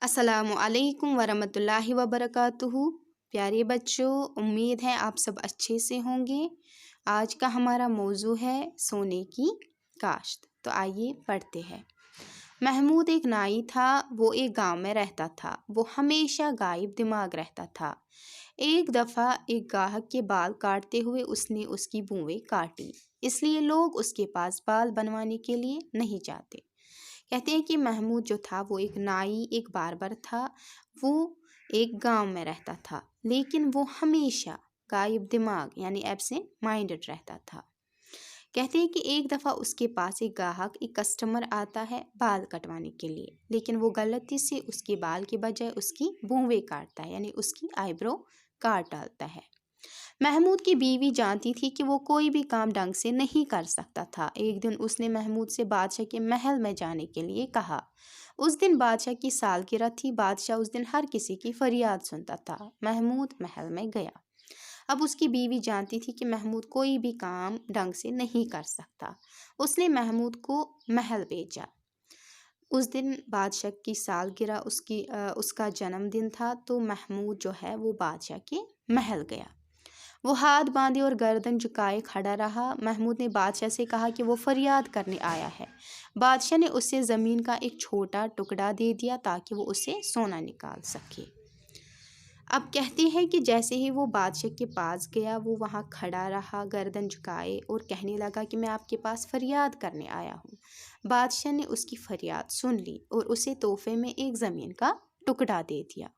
अस्सलामु अलैकुम वरहमतुल्लाहि वबरकातुहू। प्यारे बच्चों, उम्मीद है आप सब अच्छे से होंगे। आज का हमारा मौजू है सोने की काश्त। तो आइए पढ़ते हैं। महमूद एक नाई था। वो एक गांव में रहता था। वो हमेशा गायब दिमाग रहता था। एक दफ़ा एक गाहक के बाल काटते हुए उसने उसकी भौहें काटी, इसलिए लोग उसके पास बाल बनवाने के लिए नहीं जाते। कहते हैं कि महमूद जो था वो एक नाई, एक बार्बर था। वो एक गांव में रहता था, लेकिन वो हमेशा गायब दिमाग यानी एब्सेंट माइंडेड रहता था। कहते हैं कि एक दफ़ा उसके पास एक गाहक, एक कस्टमर आता है बाल कटवाने के लिए, लेकिन वो गलती से उसके बाल के बजाय उसकी भौहें काटता है, यानी उसकी आईब्रो काट डालता है। महमूद की बीवी जानती थी कि वो कोई भी काम ढंग से नहीं कर सकता था। एक दिन उसने महमूद से बादशाह के महल में जाने के लिए कहा। उस दिन बादशाह की सालगिरह थी। बादशाह उस दिन हर किसी की फरियाद सुनता था। महमूद महल में गया। अब उसकी बीवी जानती थी कि महमूद कोई भी काम ढंग से नहीं कर सकता। उसने महमूद को महल भेजा। उस दिन बादशाह की सालगिरह, उसका जन्मदिन था। तो महमूद जो है वो बादशाह के महल गया। वो हाथ बांधे और गर्दन झुकाए खड़ा रहा। महमूद ने बादशाह से कहा कि वो फरियाद करने आया है। बादशाह ने उसे ज़मीन का एक छोटा टुकड़ा दे दिया ताकि वो उसे सोना निकाल सके। अब कहते हैं कि जैसे ही वो बादशाह के पास गया, वो वहाँ खड़ा रहा गर्दन झुकाए और कहने लगा कि मैं आपके पास फरियाद करने आया हूँ। बादशाह ने उसकी फरियाद सुन ली और उसे तोहफे में एक ज़मीन का टुकड़ा दे दिया।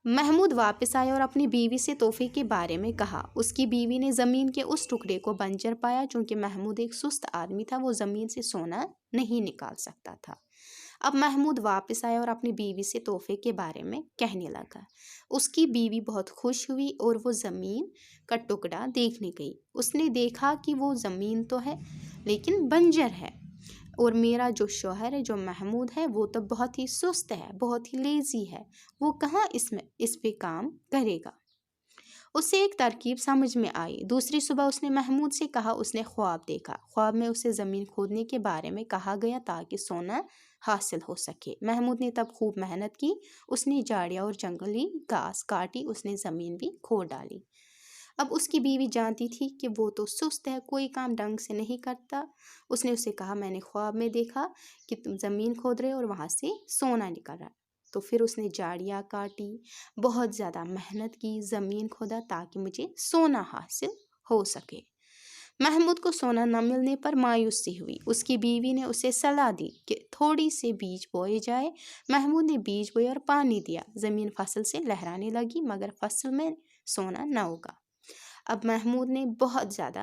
महमूद वापस आया और अपनी बीवी से तोहफे के बारे में कहा। उसकी बीवी ने ज़मीन के उस टुकड़े को बंजर पाया। चूँकि महमूद एक सुस्त आदमी था, वो ज़मीन से सोना नहीं निकाल सकता था। अब महमूद वापस आया और अपनी बीवी से तोहफे के बारे में कहने लगा। उसकी बीवी बहुत खुश हुई और वो ज़मीन का टुकड़ा देखने गई। उसने देखा कि वो ज़मीन तो है लेकिन बंजर है, और मेरा जो शौहर है, जो महमूद है, वो तो बहुत ही सुस्त है, बहुत ही लेज़ी है। वो कहाँ इस पे काम करेगा। उसे एक तरकीब समझ में आई। दूसरी सुबह उसने महमूद से कहा उसने ख्वाब देखा। ख्वाब में उसे ज़मीन खोदने के बारे में कहा गया ताकि सोना हासिल हो सके। महमूद ने तब खूब मेहनत की। उसने झाड़ियाँ और जंगली घास काटी। उसने ज़मीन भी खोद डाली। अब उसकी बीवी जानती थी कि वो तो सुस्त है, कोई काम ढंग से नहीं करता। उसने उसे कहा मैंने ख्वाब में देखा कि तुम ज़मीन खोद रहे हो और वहाँ से सोना निकल रहा है। तो फिर उसने झाड़ियाँ काटी, बहुत ज़्यादा मेहनत की, ज़मीन खोदा ताकि मुझे सोना हासिल हो सके। महमूद को सोना न मिलने पर मायूसी हुई। उसकी बीवी ने उसे सलाह दी कि थोड़ी से बीज बोए जाए। महमूद ने बीज बोए और पानी दिया। ज़मीन फसल से लहराने लगी, मगर फसल में सोना न उगा। अब महमूद ने बहुत ज़्यादा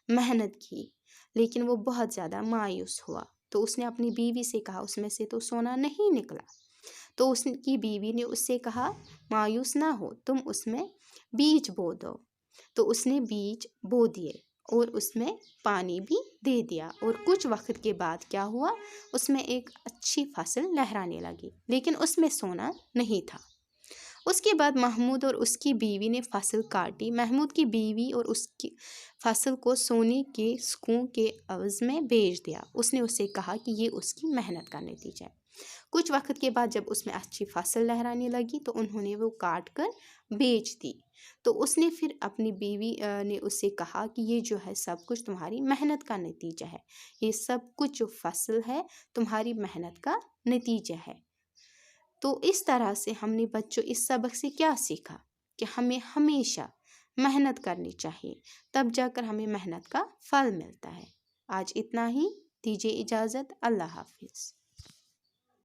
मेहनत की, लेकिन वो बहुत ज़्यादा मायूस हुआ। तो उसने अपनी बीवी से कहा उसमें से तो सोना नहीं निकला। तो उसकी बीवी ने उससे कहा मायूस ना हो, तुम उसमें बीज बो दो। तो उसने बीज बो दिए और उसमें पानी भी दे दिया। और कुछ वक्त के बाद क्या हुआ, उसमें एक अच्छी फसल लहराने लगी, लेकिन उसमें सोना नहीं था। उसके बाद महमूद और उसकी बीवी ने फसल काटी। महमूद की बीवी और उसकी फसल को सोने के सिक्कों के एवज में बेच दिया। उसने उससे कहा कि ये उसकी मेहनत का नतीजा है। कुछ वक्त के बाद जब उसमें अच्छी फसल लहराने लगी तो उन्होंने वो काट कर बेच दी। तो उसने फिर अपनी बीवी ने उससे कहा कि ये जो है सब कुछ तुम्हारी मेहनत का नतीजा है। ये सब कुछ जो फसल है तुम्हारी मेहनत का नतीजा है। तो इस तरह से हमने बच्चों इस सबक से क्या सीखा कि हमें हमेशा मेहनत करनी चाहिए, तब जाकर हमें मेहनत का फल मिलता है। आज इतना ही, दीजिए इजाज़त। अल्लाह हाफिज़।